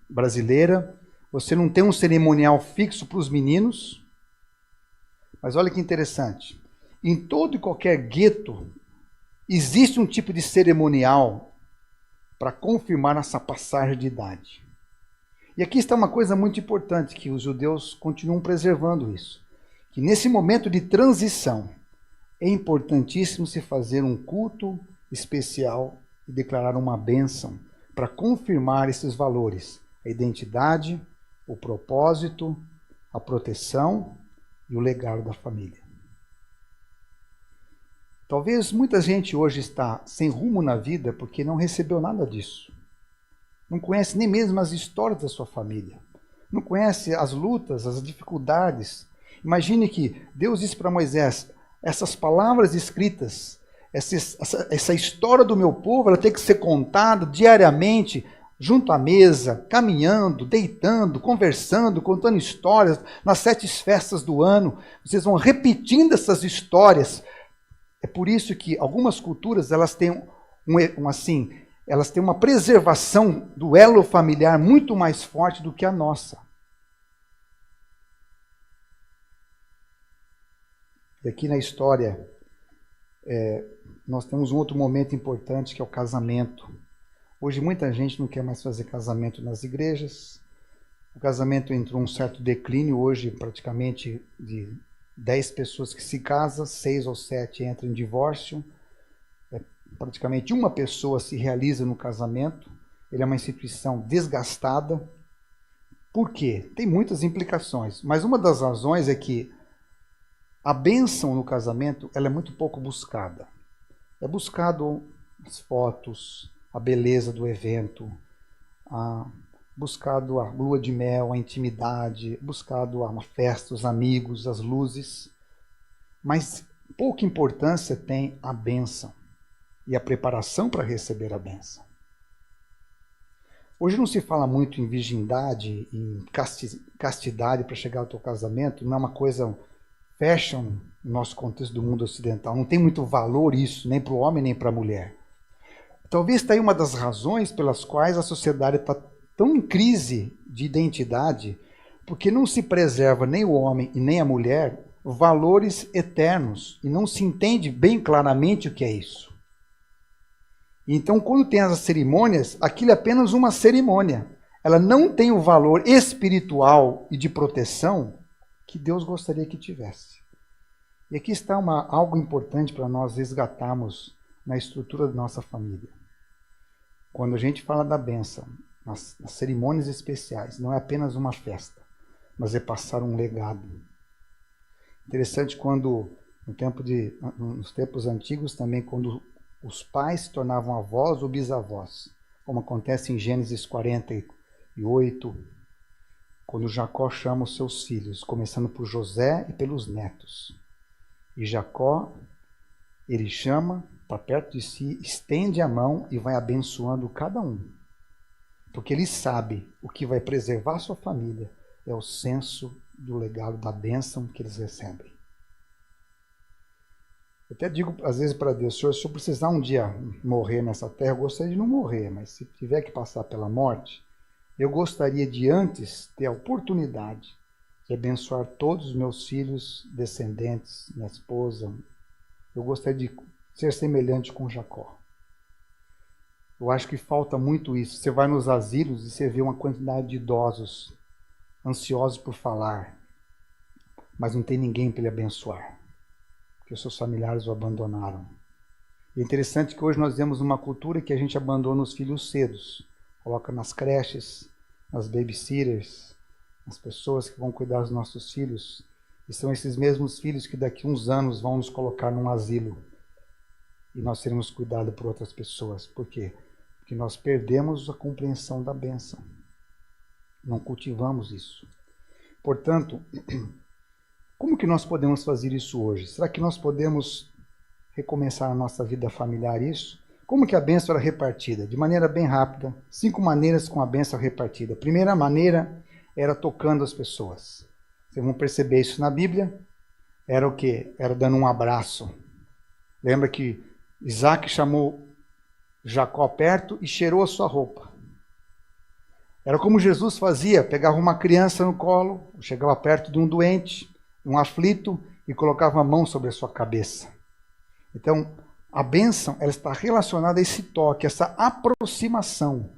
brasileira. Você não tem um cerimonial fixo para os meninos. Mas olha que interessante. Em todo e qualquer gueto, existe um tipo de cerimonial para confirmar essa passagem de idade. E aqui está uma coisa muito importante, que os judeus continuam preservando isso. Que nesse momento de transição, é importantíssimo se fazer um culto especial e declarar uma bênção para confirmar esses valores. A identidade, o propósito, a proteção e o legado da família. Talvez muita gente hoje está sem rumo na vida porque não recebeu nada disso. Não conhece nem mesmo as histórias da sua família. Não conhece as lutas, as dificuldades. Imagine que Deus disse para Moisés, essas palavras escritas, essa história do meu povo, ela tem que ser contada diariamente, junto à mesa, caminhando, deitando, conversando, contando histórias, nas 7 festas do ano. Vocês vão repetindo essas histórias. É por isso que algumas culturas, elas têm elas têm uma preservação do elo familiar muito mais forte do que a nossa. E aqui na história, nós temos um outro momento importante, que é o casamento. Hoje muita gente não quer mais fazer casamento nas igrejas. O casamento entrou em um certo declínio. Hoje, praticamente, de 10 pessoas que se casam, 6 ou 7 entram em divórcio. Praticamente uma pessoa se realiza no casamento. Ele é uma instituição desgastada. Por quê? Tem muitas implicações, mas uma das razões é que a bênção no casamento, ela é muito pouco buscada. É buscado as fotos, a beleza do evento, buscado a lua de mel, a intimidade, buscado uma festa, os amigos, as luzes. Mas pouca importância tem a bênção e a preparação para receber a bênção. Hoje não se fala muito em virgindade, em castidade para chegar ao teu casamento. Não é uma coisa fashion no nosso contexto do mundo ocidental. Não tem muito valor isso, nem para o homem nem para a mulher. Talvez está aí uma das razões pelas quais a sociedade está tão em crise de identidade, porque não se preserva nem o homem e nem a mulher valores eternos, e não se entende bem claramente o que é isso. Então, quando tem as cerimônias, aquilo é apenas uma cerimônia. Ela não tem o valor espiritual e de proteção que Deus gostaria que tivesse. E aqui está algo importante para nós resgatarmos na estrutura da nossa família. Quando a gente fala da bênção, nas cerimônias especiais, não é apenas uma festa, mas é passar um legado. Interessante quando, nos tempos antigos também, quando os pais se tornavam avós ou bisavós, como acontece em Gênesis 48, quando Jacó chama os seus filhos, começando por José e pelos netos. E Jacó, ele chama para perto de si, estende a mão e vai abençoando cada um. Porque ele sabe o que vai preservar sua família é o senso do legado da bênção que eles recebem. Eu até digo às vezes para Deus, Senhor, se eu precisar um dia morrer nessa terra, eu gostaria de não morrer, mas se tiver que passar pela morte, eu gostaria de antes ter a oportunidade de abençoar todos os meus filhos, descendentes, minha esposa. Eu gostaria de ser semelhante com Jacó. Eu acho que falta muito isso. Você vai nos asilos e você vê uma quantidade de idosos ansiosos por falar, mas não tem ninguém para ele abençoar, porque os seus familiares o abandonaram. E é interessante que hoje nós vemos uma cultura que a gente abandona os filhos cedos, coloca nas creches, nas babysitters, as pessoas que vão cuidar dos nossos filhos, e são esses mesmos filhos que daqui a uns anos vão nos colocar num asilo e nós seremos cuidados por outras pessoas. Por quê? Porque nós perdemos a compreensão da bênção. Não cultivamos isso. Portanto, como que nós podemos fazer isso hoje? Será que nós podemos recomeçar a nossa vida familiar isso? Como que a bênção era repartida? De maneira bem rápida, 5 maneiras com a bênção repartida. A primeira maneira era tocando as pessoas. Vocês vão perceber isso na Bíblia. Era o quê? Era dando um abraço. Lembra que Isaac chamou Jacó perto e cheirou a sua roupa. Era como Jesus fazia, pegava uma criança no colo, chegava perto de um doente, um aflito, e colocava a mão sobre a sua cabeça. Então, a bênção ela está relacionada a esse toque, essa aproximação,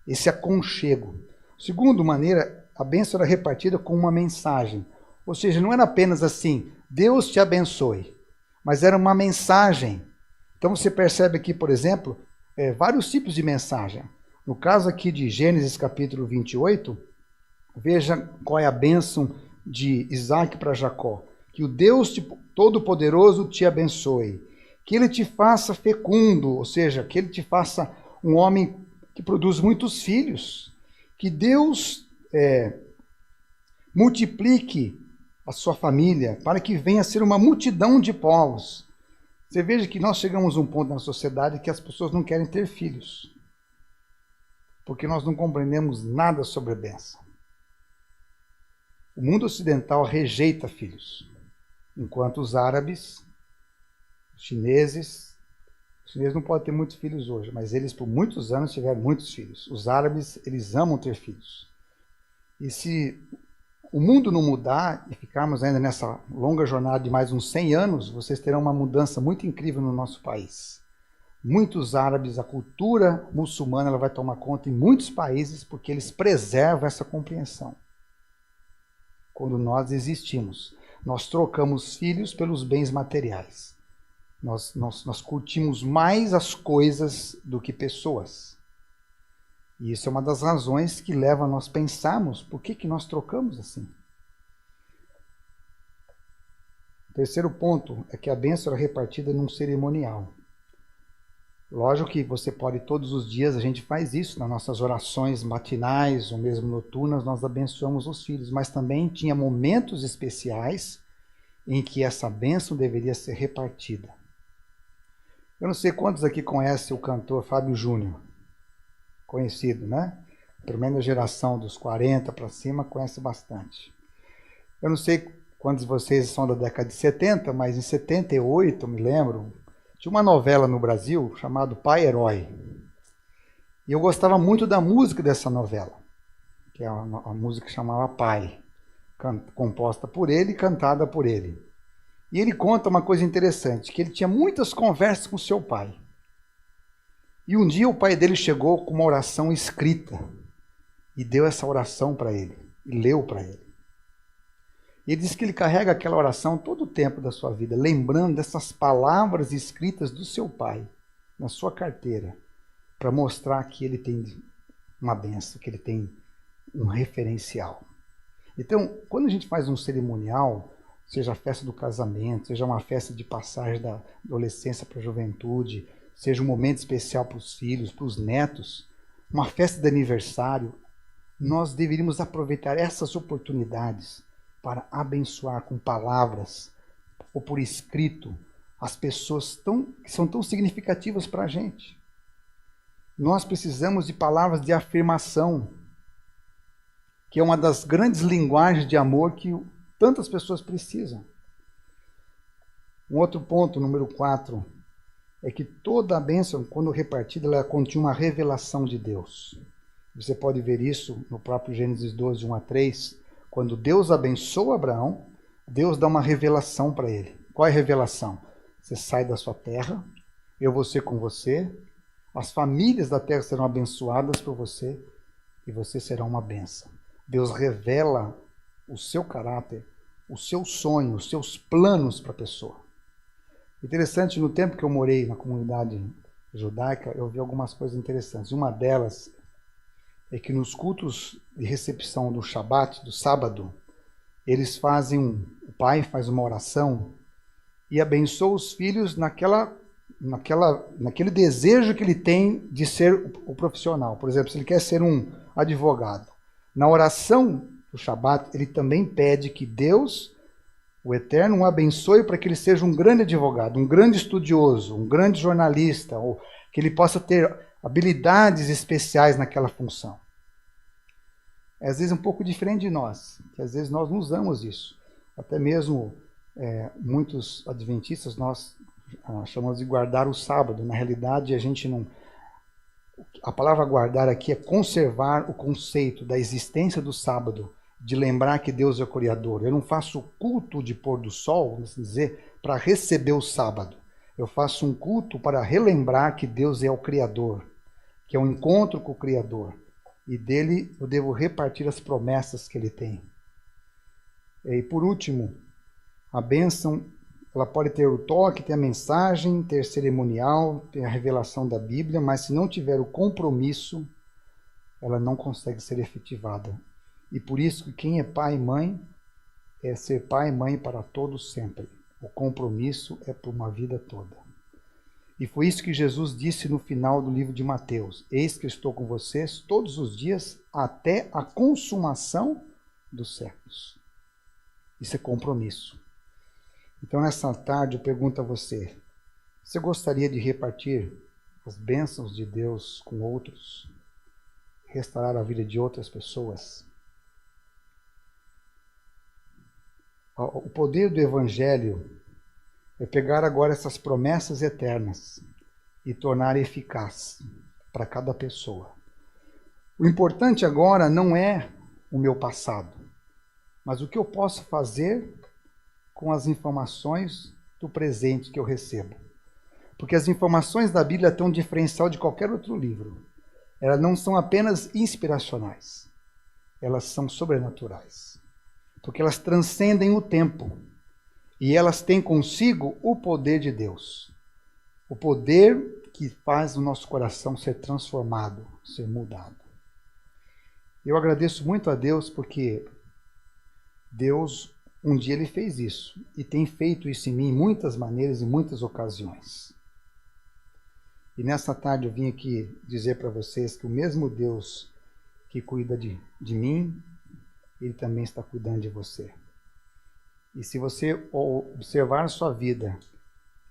esse aconchego. Segundo maneira, a bênção era repartida com uma mensagem. Ou seja, não era apenas assim, Deus te abençoe, mas era uma mensagem. Então você percebe aqui, por exemplo, vários tipos de mensagem. No caso aqui de Gênesis capítulo 28, veja qual é a bênção de Isaac para Jacó. Que o Deus Todo-Poderoso te abençoe. Que ele te faça fecundo, ou seja, que ele te faça um homem que produz muitos filhos. Que Deus multiplique a sua família para que venha a ser uma multidão de povos. Você veja que nós chegamos a um ponto na sociedade que as pessoas não querem ter filhos. Porque nós não compreendemos nada sobre a bênção. O mundo ocidental rejeita filhos. Enquanto os árabes, os chineses não podem ter muitos filhos hoje, mas eles por muitos anos tiveram muitos filhos. Os árabes, eles amam ter filhos. E se o mundo não mudar e ficarmos ainda nessa longa jornada de mais uns 100 anos, vocês terão uma mudança muito incrível no nosso país. Muitos árabes, a cultura muçulmana ela vai tomar conta em muitos países porque eles preservam essa compreensão. Quando nós existimos, nós trocamos filhos pelos bens materiais. Nós curtimos mais as coisas do que pessoas. E isso é uma das razões que leva a nós pensarmos por que nós trocamos assim. O terceiro ponto é que a bênção era repartida num cerimonial. Lógico que você pode todos os dias, a gente faz isso nas nossas orações matinais ou mesmo noturnas, nós abençoamos os filhos, mas também tinha momentos especiais em que essa bênção deveria ser repartida. Eu não sei quantos aqui conhecem o cantor Fábio Júnior. Conhecido, né? Pelo menos a geração dos 40 para cima conhece bastante. Eu não sei quantos de vocês são da década de 70, mas em 78, me lembro, tinha uma novela no Brasil chamada Pai Herói. E eu gostava muito da música dessa novela, que é a música que chamava Pai, composta por ele e cantada por ele. E ele conta uma coisa interessante, que ele tinha muitas conversas com seu pai. E um dia o pai dele chegou com uma oração escrita e deu essa oração para ele, e leu para ele. E ele diz que ele carrega aquela oração todo o tempo da sua vida, lembrando dessas palavras escritas do seu pai, na sua carteira, para mostrar que ele tem uma bênção, que ele tem um referencial. Então, quando a gente faz um cerimonial, seja a festa do casamento, seja uma festa de passagem da adolescência para a juventude, seja um momento especial para os filhos, para os netos, uma festa de aniversário, nós deveríamos aproveitar essas oportunidades para abençoar com palavras ou por escrito as pessoas que são tão significativas para a gente. Nós precisamos de palavras de afirmação, que é uma das grandes linguagens de amor que tantas pessoas precisam. Um outro ponto, número 4, é que toda a bênção, quando repartida, ela continha uma revelação de Deus. Você pode ver isso no próprio Gênesis 12, 1 a 3, quando Deus abençoa Abraão, Deus dá uma revelação para ele. Qual é a revelação? Você sai da sua terra, eu vou ser com você, as famílias da terra serão abençoadas por você e você será uma bênção. Deus revela o seu caráter, o seu sonho, os seus planos para a pessoa. Interessante, no tempo que eu morei na comunidade judaica, eu vi algumas coisas interessantes. Uma delas é que nos cultos de recepção do Shabat, do sábado, eles fazem, o pai faz uma oração e abençoa os filhos naquele desejo que ele tem de ser o profissional. Por exemplo, se ele quer ser um advogado, na oração do Shabat, ele também pede que Deus, o Eterno, o abençoe para que ele seja um grande advogado, um grande estudioso, um grande jornalista, ou que ele possa ter habilidades especiais naquela função. é às vezes um pouco diferente de nós, que às vezes nós não usamos isso. Até mesmo muitos adventistas nós chamamos de guardar o sábado. Na realidade, a gente não... A palavra guardar aqui é conservar o conceito da existência do sábado, de lembrar que Deus é o Criador. Eu não faço culto de pôr do sol, vamos assim dizer, para receber o sábado. Eu faço um culto para relembrar que Deus é o Criador, que é um encontro com o Criador. E dele eu devo repartir as promessas que ele tem. E por último, a bênção, ela pode ter o toque, ter a mensagem, ter cerimonial, ter a revelação da Bíblia, mas se não tiver o compromisso, ela não consegue ser efetivada. E por isso que quem é pai e mãe é ser pai e mãe para todos sempre. O compromisso é por uma vida toda. E foi isso que Jesus disse no final do livro de Mateus. Eis que estou com vocês todos os dias até a consumação dos séculos. Isso é compromisso. Então, nessa tarde, eu pergunto a você, você gostaria de repartir as bênçãos de Deus com outros? Restaurar a vida de outras pessoas? O poder do Evangelho é pegar agora essas promessas eternas e tornar eficaz para cada pessoa. O importante agora não é o meu passado, mas o que eu posso fazer com as informações do presente que eu recebo. Porque as informações da Bíblia têm um diferencial de qualquer outro livro. Elas não são apenas inspiracionais, elas são sobrenaturais. Porque elas transcendem o tempo. E elas têm consigo o poder de Deus. O poder que faz o nosso coração ser transformado, ser mudado. Eu agradeço muito a Deus porque Deus, um dia ele fez isso. E tem feito isso em mim em muitas maneiras, em muitas ocasiões. E nessa tarde eu vim aqui dizer para vocês que o mesmo Deus que cuida de mim, ele também está cuidando de você. E se você observar na sua vida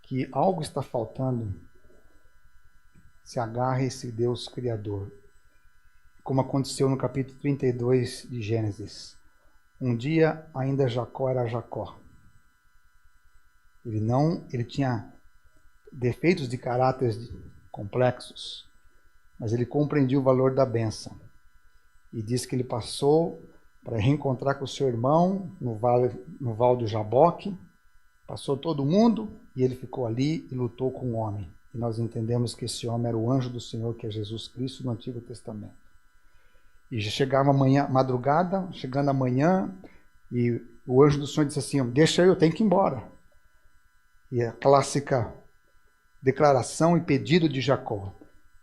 que algo está faltando, se agarre a esse Deus Criador. Como aconteceu no capítulo 32 de Gênesis. Um dia ainda Jacó era Jacó. Ele tinha defeitos de caráter complexos, mas ele compreendia o valor da bênção. E diz que ele passou para reencontrar com o seu irmão no Val do Jaboque, passou todo mundo e ele ficou ali e lutou com o homem. E nós entendemos que esse homem era o anjo do Senhor, que é Jesus Cristo no Antigo Testamento. E já chegava madrugada, chegando amanhã, e o anjo do Senhor disse assim, deixa eu tenho que ir embora. E a clássica declaração e pedido de Jacó,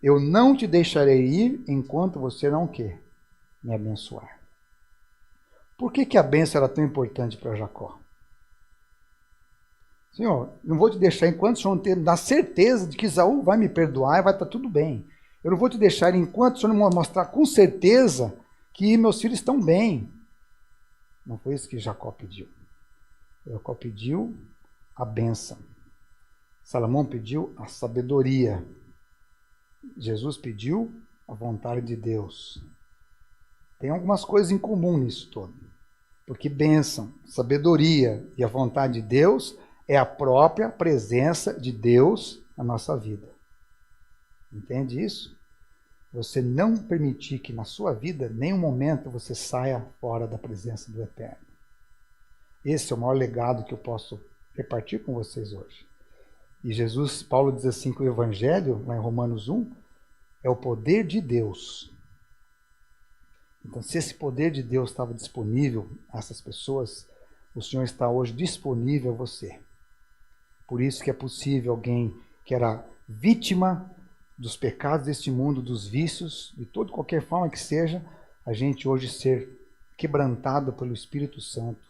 eu não te deixarei ir enquanto você não quer me abençoar. Por que a bênção era tão importante para Jacó? Senhor, não vou te deixar enquanto o Senhor não ter certeza de que Esaú vai me perdoar e vai estar tudo bem. Eu não vou te deixar enquanto o Senhor não mostrar com certeza que meus filhos estão bem. Não foi isso que Jacó pediu. Jacó pediu a bênção. Salomão pediu a sabedoria. Jesus pediu a vontade de Deus. Tem algumas coisas em comum nisso todo. Porque bênção, sabedoria e a vontade de Deus é a própria presença de Deus na nossa vida. Entende isso? Você não permitir que na sua vida, em nenhum momento, você saia fora da presença do Eterno. Esse é o maior legado que eu posso repartir com vocês hoje. E Paulo diz assim que o Evangelho, lá em Romanos 1, é o poder de Deus. Então, se esse poder de Deus estava disponível a essas pessoas, o Senhor está hoje disponível a você. Por isso que é possível alguém que era vítima dos pecados deste mundo, dos vícios, de toda qualquer forma que seja, a gente hoje ser quebrantado pelo Espírito Santo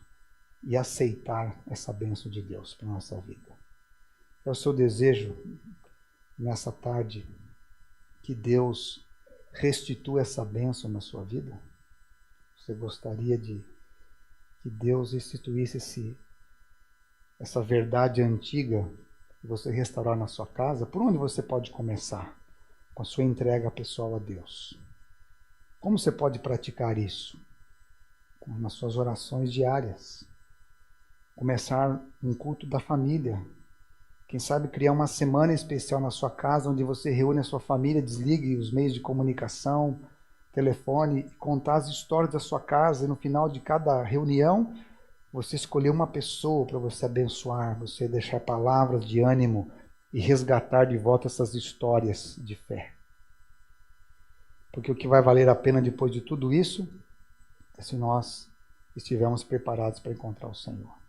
e aceitar essa bênção de Deus para a nossa vida. É o seu desejo, nessa tarde, que Deus restitua essa bênção na sua vida? Você gostaria de que Deus restituísse essa verdade antiga que você restaurar na sua casa? Por onde você pode começar? Com a sua entrega pessoal a Deus. Como você pode praticar isso? nas suas orações diárias. Começar um culto da família. Quem sabe criar uma semana especial na sua casa, onde você reúne a sua família, desligue os meios de comunicação, telefone, e contar as histórias da sua casa, e no final de cada reunião, você escolher uma pessoa para você abençoar, você deixar palavras de ânimo e resgatar de volta essas histórias de fé. Porque o que vai valer a pena depois de tudo isso é se nós estivermos preparados para encontrar o Senhor.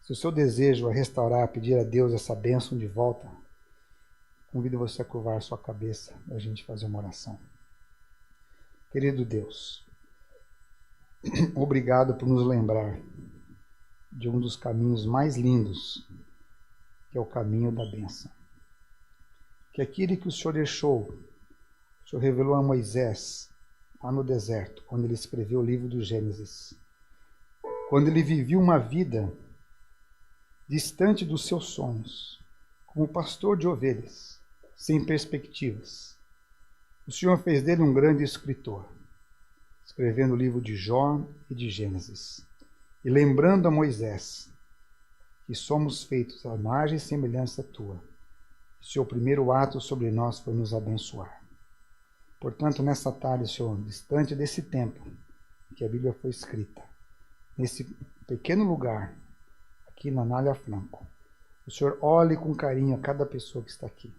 Se o seu desejo é restaurar, pedir a Deus essa bênção de volta, convido você a curvar a sua cabeça e a gente fazer uma oração. Querido Deus, obrigado por nos lembrar de um dos caminhos mais lindos, que é o caminho da bênção. Que aquele que o Senhor deixou, o Senhor revelou a Moisés, lá no deserto, quando ele escreveu o livro do Gênesis. Quando ele vivia uma vida distante dos seus sonhos, como pastor de ovelhas, sem perspectivas. O Senhor fez dele um grande escritor, escrevendo o livro de Jó e de Gênesis, e lembrando a Moisés que somos feitos à imagem e semelhança tua. O seu primeiro ato sobre nós foi nos abençoar. Portanto, nessa tarde, Senhor, distante desse tempo que a Bíblia foi escrita, nesse pequeno lugar, aqui na Anália Franco, o Senhor olhe com carinho a cada pessoa que está aqui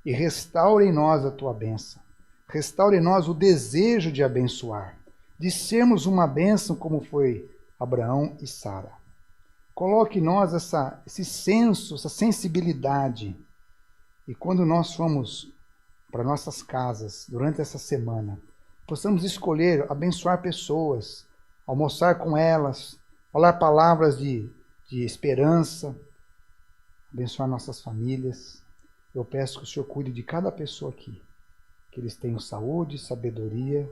e restaure em nós a tua bênção. Restaure em nós o desejo de abençoar, de sermos uma bênção como foi Abraão e Sara. Coloque em nós esse senso, essa sensibilidade. E quando nós formos para nossas casas durante essa semana, possamos escolher abençoar pessoas, almoçar com elas, falar palavras de esperança, abençoar nossas famílias. Eu peço que o Senhor cuide de cada pessoa aqui, que eles tenham saúde, sabedoria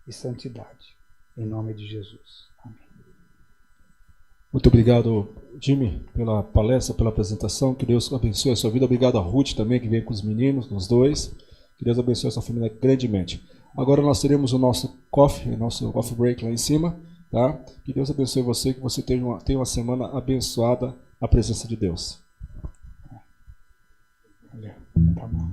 e santidade. Em nome de Jesus. Amém. Muito obrigado, Jimmy, pela palestra, pela apresentação. Que Deus abençoe a sua vida. Obrigado a Ruth também, que veio com os meninos, os dois. Que Deus abençoe a sua família grandemente. Agora nós teremos o nosso coffee break lá em cima. Tá? Que Deus abençoe você, que você tenha uma semana abençoada na presença de Deus. Tá bom.